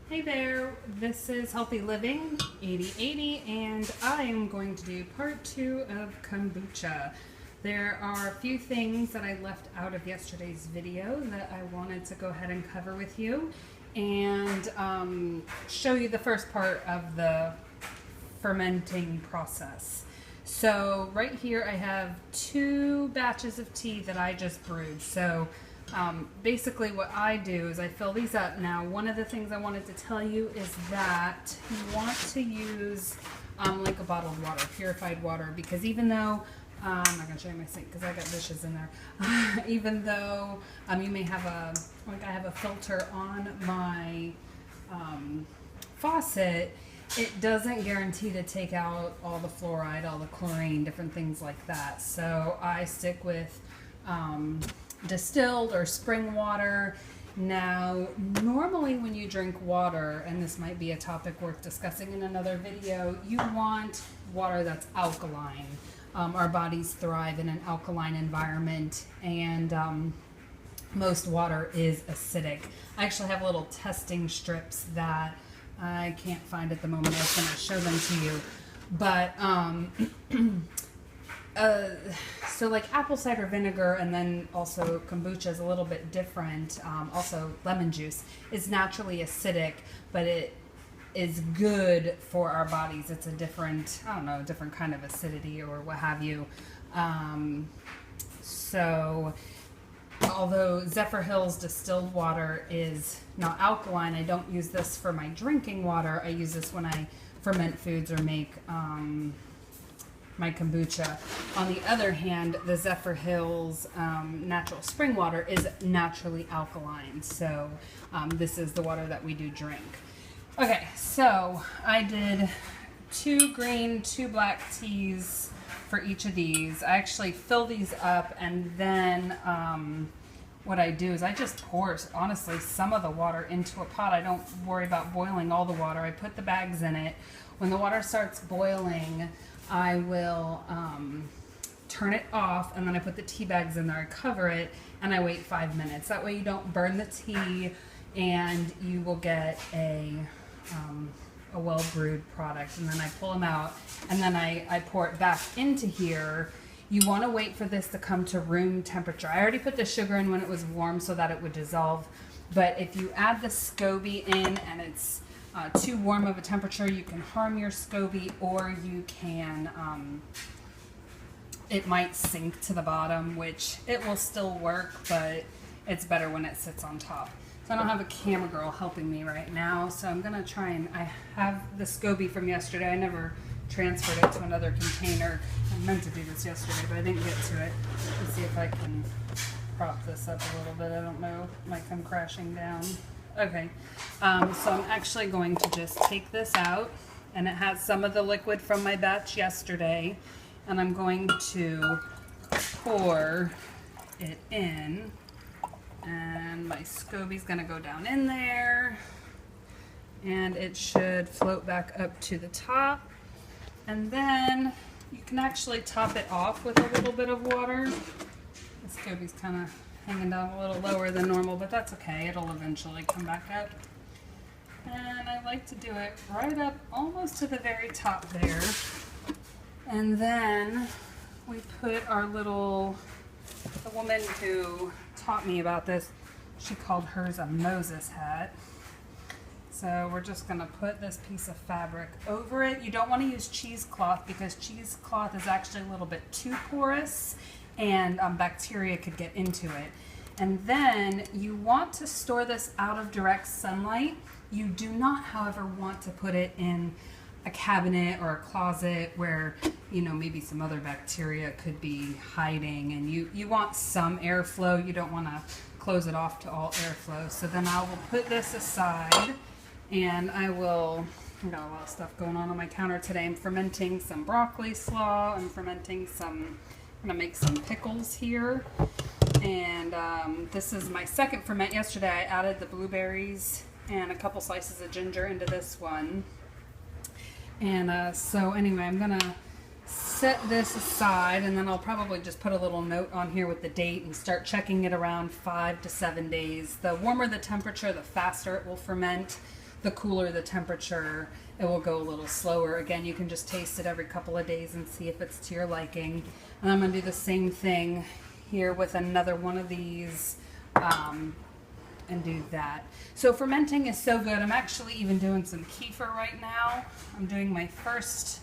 Hey there, this is Healthy Living 8080 and I am going to do part 2 of kombucha. There are a few things that I left out of yesterday's video that I wanted to go ahead and cover with you and show you the first part of the fermenting process. So right here I have 2 batches of tea that I just brewed. So basically what I do is I fill these up. Now, one of the things I wanted to tell you is that you want to use like a bottled water, purified water, because even though, I'm not going to show you my sink because I got dishes in there, even though you may have I have a filter on my faucet, it doesn't guarantee to take out all the fluoride, all the chlorine, different things like that. So I stick with distilled or spring water. Now, normally when you drink water, and this might be a topic worth discussing in another video, you want water that's alkaline. Our bodies thrive in an alkaline environment, and most water is acidic. I actually have little testing strips that I can't find at the moment. I was going to show them to you, but so like apple cider vinegar and then also kombucha is a little bit different. Also lemon juice is naturally acidic, but it is good for our bodies. It's a different, I don't know, different kind of acidity or what have you. So although Zephyr Hills distilled water is not alkaline, I don't use this for my drinking water. I use this when I ferment foods or make my kombucha. On the other hand, the Zephyr Hills natural spring water is naturally alkaline. So this is the water that we do drink. Okay, so I did 2 green, 2 black teas for each of these. I actually fill these up, and then what I do is I just pour, honestly, some of the water into a pot. I don't worry about boiling all the water. I put the bags in it. When the water starts boiling, I will turn it off, and then I put the tea bags in there. I cover it, and I wait 5 minutes. That way you don't burn the tea, and you will get a well-brewed product. And then I pull them out, and then I pour it back into here. You want to wait for this to come to room temperature. I already put the sugar in when it was warm so that it would dissolve, but if you add the Scoby in and it's too warm of a temperature, you can harm your Scoby, or you can, it might sink to the bottom, which it will still work, but it's better when it sits on top. So I don't have a camera girl helping me right now, so I'm gonna try and, I have the Scoby from yesterday. I never transferred it to another container. I meant to do this yesterday, but I didn't get to it. Let's see if I can prop this up a little bit. I don't know, it might come crashing down. Okay, so I'm actually going to just take this out, and it has some of the liquid from my batch yesterday, and I'm going to pour it in, and my Scoby's going to go down in there, and it should float back up to the top, and then you can actually top it off with a little bit of water. The Scoby's kind of hanging down a little lower than normal, but that's okay. It'll eventually come back up. And I like to do it right up almost to the very top there. And then we put our little, the woman who taught me about this, she called hers a Moses hat. So we're just going to put this piece of fabric over it. You don't want to use cheesecloth because cheesecloth is actually a little bit too porous, and bacteria could get into it. And then you want to store this out of direct sunlight. You do not, however, want to put it in a cabinet or a closet where, you know, maybe some other bacteria could be hiding, and you want some airflow. You don't want to close it off to all airflow. So then I will put this aside, and I've got a lot of stuff going on my counter today. I'm fermenting some broccoli slaw. I'm fermenting some, I'm gonna make some pickles here, and this is my second ferment. Yesterday I added the blueberries and a couple slices of ginger into this one, and so anyway, I'm gonna set this aside, and then I'll probably just put a little note on here with the date and start checking it around 5 to 7 days. The warmer the temperature, the faster it will ferment. the cooler the temperature, it will go a little slower. Again, you can just taste it every couple of days and see if it's to your liking. And I'm going to do the same thing here with another one of these and do that. So fermenting is so good. I'm actually even doing some kefir right now. I'm doing my first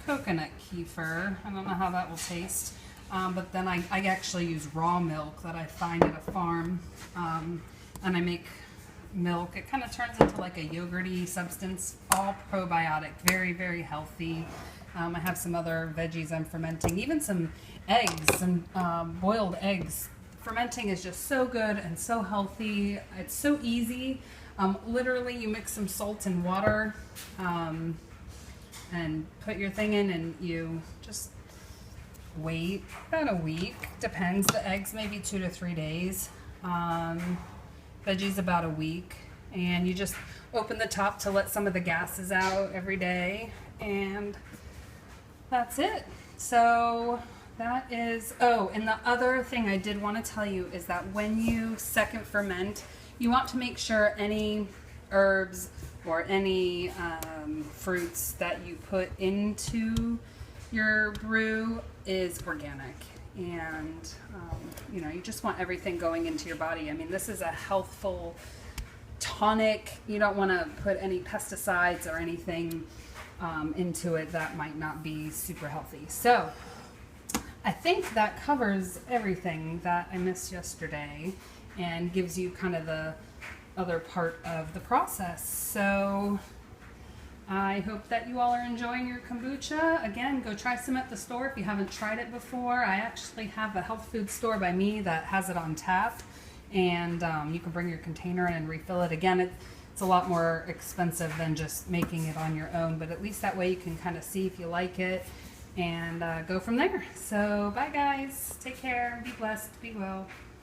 coconut kefir. I don't know how that will taste. But then I actually use raw milk that I find at a farm, and I make milk. It kind of turns into like a yogurty substance, all probiotic, very, very healthy. I have some other veggies I'm fermenting, even some eggs, some boiled eggs. Fermenting is just so good and so healthy. It's so easy. Literally, you mix some salt and water and put your thing in, and you just wait about a week. Depends. The eggs maybe 2 to 3 days. Veggies about a week. And you just open the top to let some of the gases out every day. And that's it. So that is, oh, and the other thing I did want to tell you is that when you second ferment, you want to make sure any herbs or any fruits that you put into your brew is organic. And you know, you just want everything going into your body. I mean, this is a healthful tonic. You don't want to put any pesticides or anything into it that might not be super healthy. So I think that covers everything that I missed yesterday and gives you kind of the other part of the process. So I hope that you all are enjoying your kombucha. Again, go try some at the store if you haven't tried it before. I actually have a health food store by me that has it on tap, and you can bring your container in and refill it. Again, it's a lot more expensive than just making it on your own, but at least that way you can kind of see if you like it and go from there. So bye guys, take care, be blessed, be well.